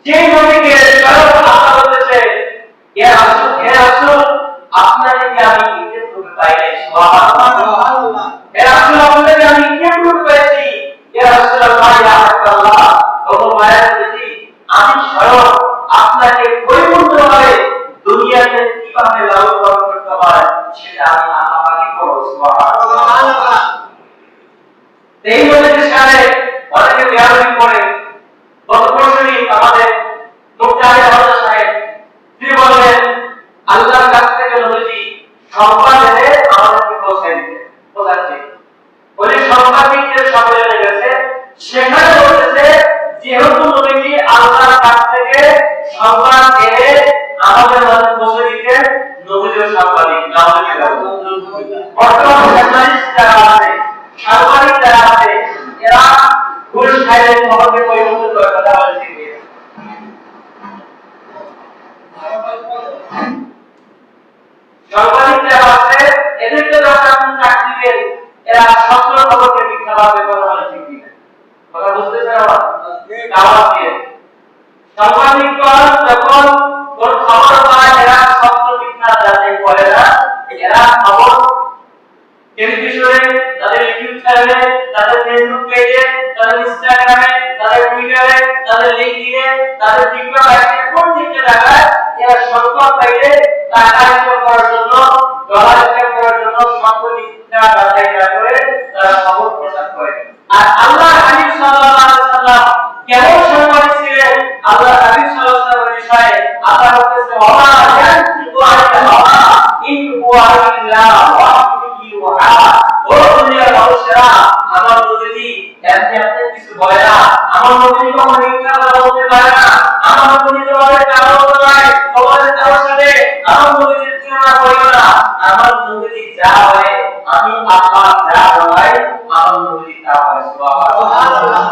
যে নবীকে স্বয়ং আল্লাহ বলেছে ইয়া রাসূল আপনাকে কি আমি ইজ্জত করতে পাই না? সুবহানাল্লাহ। ইয়া রাসূল আপনাকে আমি ইজ্জত করতে পাইছি। ইয়া রাসূলুল্লাহ ইয়া হাবিবাল্লাহ ও মায়ের নবী আমি স্বয়ং আপনাকে পরিপূর্ণভাবে দুনিয়াতে কিভাবে লালন পালন করতে হয় সেটা আমি আপনাকে বলবো। সুবহানাল্লাহ। এই নবীর সাথে অনেকে বেয়াদবি করে। গত বছরই আমাদের মুফতি আহমদ সাহেব তিনি বলেন আল্লাহর কাছ থেকে নবীজি সংবাদ এনে আমাদেরকে পৌঁছে দিতে বোঝাচ্ছে। বলে সংবাদিকদের সম্মেলনে গেছে, সেখানে বলতেছে যেহেতু নবীজি আল্লাহর কাছ থেকে সংবাদ এনে আমাদের মাঝে পৌঁছে দিতে নবীজিও সাংবাদিক। বর্তমান জার্নালিস্ট যারা আছে, সাংবাদিক যারা আছে, এরা ঘুষ খাইলে খবরকে পরিবর্তন করে কথা বলে শিখবে। সাংবাদিক যারা আছে এদেরকে যখন আপনি চাকরি দিবেন এরা সত্য খবরকে মিথ্যাভাবে কথা বলে শিখবে। কথা বুঝতেছেন আমার? দাওয়াত দিয়ে সাংবাদিকগণ যখন কোন খবর পায় এরা সত্য মিথ্যা যাচাই করে না, এরা খবর টেলিভিশনে, তাদের ইউটিউব চ্যানেলে, তাদের ফেসবুক পেজে, তাদের ইনস্টাগ্রামে, তাদের টুইটারে, তাদের লিংকডইনে, তাদের টিকটকে প্রত্যেকটা জায়গায় এরা সংবাদ পাইলে টাকা ইনকাম করার জন্য, ডলার ইনকাম করার জন্য সত্য মিথ্যা যাচাই না করে তারা খবর প্রচার করে। আর আল্লাহর হাবিব সাল্লাল্লাহু আলাইহি ওয়াসাল্লাম কেমন সাংবাদিক ছিলেন? আল্লাহর হাবিব সাল্লাল্লাহু আলাইহি ওয়াসাল্লামের বিষয়ে আল্লাহ বলতেছে ওয়া ইয়ানতিকু আনিল হাওয়া ইন হুয়া ইল্লা ওয়াহয়ুন ইউহা। ও দুনিয়ার মানুষেরা আমার নবী এমনি আপনি কিছু বলে না, আমার নবী কখনো মিথ্যা কথা বলতে পারে না, আমার নবী তোমাদের কারো নয়, তোমাদের কারো সাথে আমার নবীর তুলনা করিও না। আমার নবী যা হয় আমি আল্লাহ যা হয় আমার নবী তা হয়। সুবহানাল্লাহ।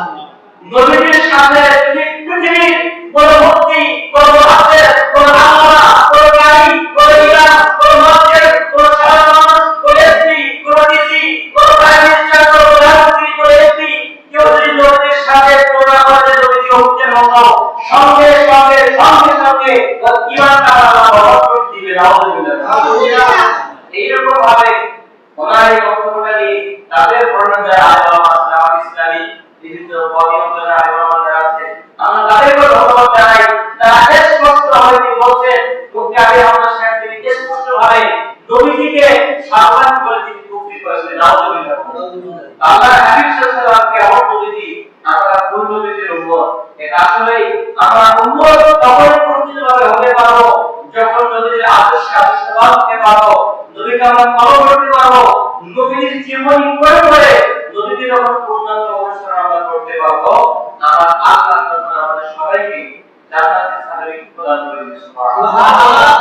নবীর সাথে যদি পৃথিবীর কোন ভক্তি, কোন হাতে, কোন আল্লাহ, কোন গাড়ি, কোন ইলাম, কোন মসজিদ, কোন সাধারণ, কোন এসপি, কোন ডিসি, কোন প্রাইম মিনিস্টার, কোন প্রধানমন্ত্রী, কোন এমপি কেউ যদি নবীর সাথে তুলনা করে নবীকে হুকুমের মতো সঙ্গে সঙ্গে সঙ্গে সঙ্গে ইমানটা আল্লাহ বরকত করে দিবে। আলহামদুলিল্লাহ। এইরকম ভাবে ওনার এই বক্তব্যটা নিয়ে তাদের বর্ণনা আলেম ইসলামী বিভিন্ন পরিবর্তন আলেম আছে, আমরা তাদেরকে ধন্যবাদ জানাই। তারা স্পষ্ট ভাবে বলছেন, মুফতি আহমদ সাহেব তিনি স্পষ্ট ভাবে নবীজিকে সম্মান করে তিনি কুফরি করেছেন। নাউজুবিল্লাহ। আল্লাহর হাবিব সাল্লাল্লাহু আলাইহি ওয়াসাল্লামকে আমার নবীজি, আমরা কোন নবীজির উম্মত? এটা আসলে আমরা উম্মত তখন পরিচিতভাবে হতে পারবো যখন নবীজির আদর্শ মানতে পারবো, নবীকে আমরা ফলো করতে পারবো, নবীর জীবনী পড়ে পড়ে নবীকে যখন পূর্ণাঙ্গ অনুসরণ আমরা করতে পারবো, আমার আল্লাহ তাআলা আমাদের সবাইকে জান্নাতের সার্টিফিকেট প্রদান করে দিবেন। সুবহানাল্লাহ।